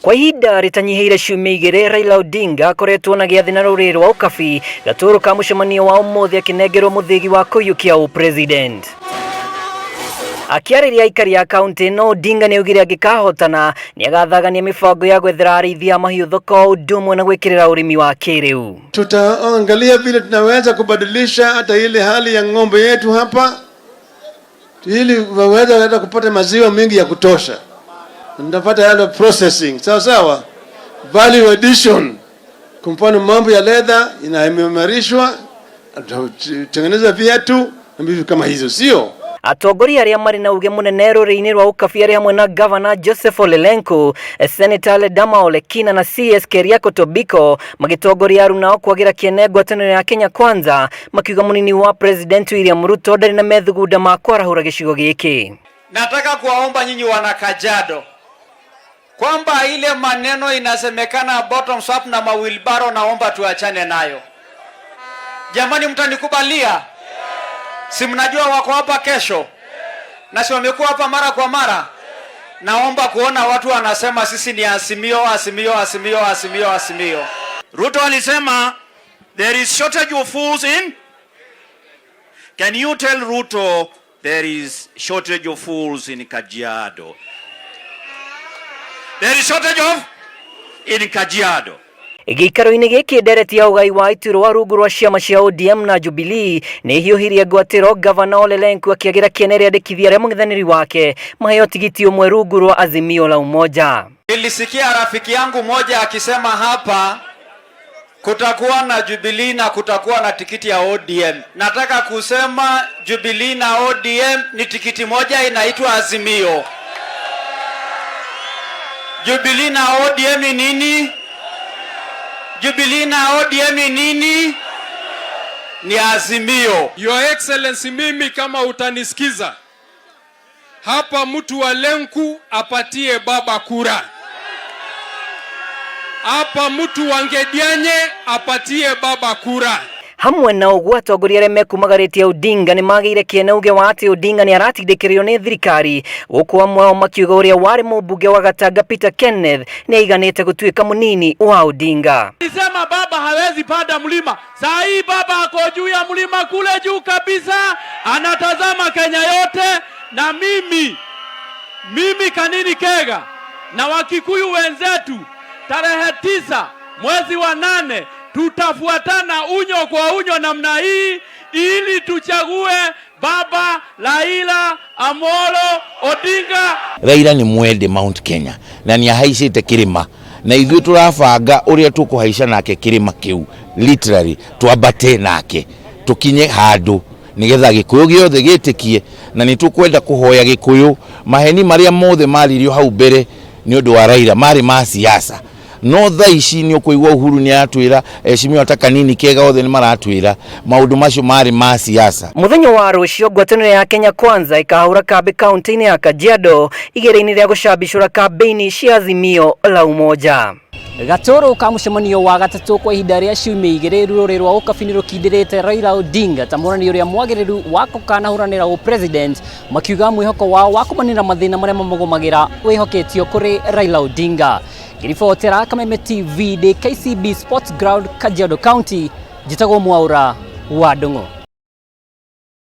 Kwa ihinda ritanyihire ciumia igiri, Raila Odinga akoretwo na giathi na ruriri rwa ukabi gaturu ka mucemanio wa umuthi akinengerwo muthigi wa kuyukia upresident. Akiariria aikari ya kaunti-ini, Odinga ni augire angikahotana ni agathagania mibango ya gwethera arĩithia mahiũ thoko udumwe na gwikirira urimi wa kiriu. Tutaangalia vile tunaweza kubadilisha hata ile hali ya ng'ombe yetu hapa ili waweze kupata maziwa mengi ya kutosha. Ndapata yale processing sawa value addition, kwa mfano mambo ya leather inaimarishwa, tengeneza viatu na vitu kama hizo, sio? Atongoria aria mari na uge munene rũrĩrĩ-inĩ rwa ukabi aria hamwe na Governor Joseph Ole Lenku, Senator Ledama Ole Kina na CS Keria Kotobiko magitongoria arunao kwagira kiene ngwataniro ya Kenya Kwanza, makiuga munini wa President William Ruto ndari na methugunda ma kwarahura gicigo giki. Nataka kuwaomba nyinyi wana Kajiado kwamba ile maneno inasemekana bottoms up na mawilbaro, naomba tuachane nayo. Jamani, mtanikubalia? Si mnajua wako hapa kesho na si wamekuwa hapa mara kwa mara. Naomba kuona watu wanasema sisi ni Azimio, Azimio, Azimio, Azimio, Azimio. Ruto alisema there is shortage of fools in. Can you tell Ruto there is shortage of fools in Kajiado? There is shortage of in Kajiado. Gĩikaro-inĩ gĩkĩ ndereti ya ũgai wa ituro wa rungu rwa ciama cia ODM na Jubilee nĩ hiũhirie ngwatĩro Governor Ole Lenku akĩagira kiene rĩandĩkithia rĩa mũng'ethanĩri wake maheo tigiti ũmwe rungu rwa Azimio la Umoja. Nilisikia rafiki yangu moja akisema hapa kutakuwa na Jubilee na kutakuwa na tikiti ya ODM. Nataka kusema Jubilee na ODM ni tikiti moja inaitwa Azimio. Jubilee na ODM ni nini? Jubilee na ODM ni nini? Ni Azimio. Your Excellency, mimi kama utanisikiza hapa, mtu wa Lenku apatie baba kura. Hapa mtu wa Ngedianye apatie baba kura. Hamwe na ũguo atongoria arĩa mekumagaritie Odinga nĩ magĩire kiene uge wa atĩ Odinga nĩ aratindĩkĩrĩrio nĩ thirikari, gũkũ amwe ao makiuga ũrĩa warĩ mũmbunge wa Gatanga Peter Kenneth nĩ aiganĩte gũtuĩka mũnini wa Odinga. Nisema baba hawezi panda mlima. Saa hii baba ako juu ya mlima kule juu kabisa, anatazama Kenya yote. Na mimi Kanini Kega na Wakikuyu wenzetu tarehe 9 mwezi wa 8 tutafuatana unyo kwa unyo namna hii ili tuchague baba Raila Amolo Odinga. Raila ni mwende Mount Kenya na ni ahaicite kirima, na ithuĩ turabanga uria tukuhaica nake kirima kiu literally twambate nake tukinye handu nigetha gikuyu giothe gitikie, na ni tukwenda kuhoya gikuyu maheni maria mothe maririo hau mbere ni undu wa Raila mari ma siasa. No tha ici ni ukuigwa Uhuru ni atwira Eshimio Kanini Kega othe ni maratwira maundu macio mari ma siasa. Muthenya wa rucio ngwataniro ya Kenya Kwanza ikahura kambi kaunti-ini ya Kajiado igere-ini rĩa gucambicura kambiini cia Azimio la Umoja. Gatoro ka mucemanio wa gatatu kwa ihinda rĩa ciumia igĩrĩ, rũrĩrĩ rwa ũkabi nĩ rũkindĩrĩte Raila Odinga ta mũranĩri ũrĩa mwagĩrĩru wa gũkanahuranĩra ũpresident, makiuga mwĩhoko wao wa kũmanĩra mathĩna marĩa mamũgũmagĩra wĩhoketio kũrĩ Raila Odinga. Kiribotera Kameme TV de KCB Sports Ground, Kajiado County, njĩtagwo Mwaura wa Ndung'u.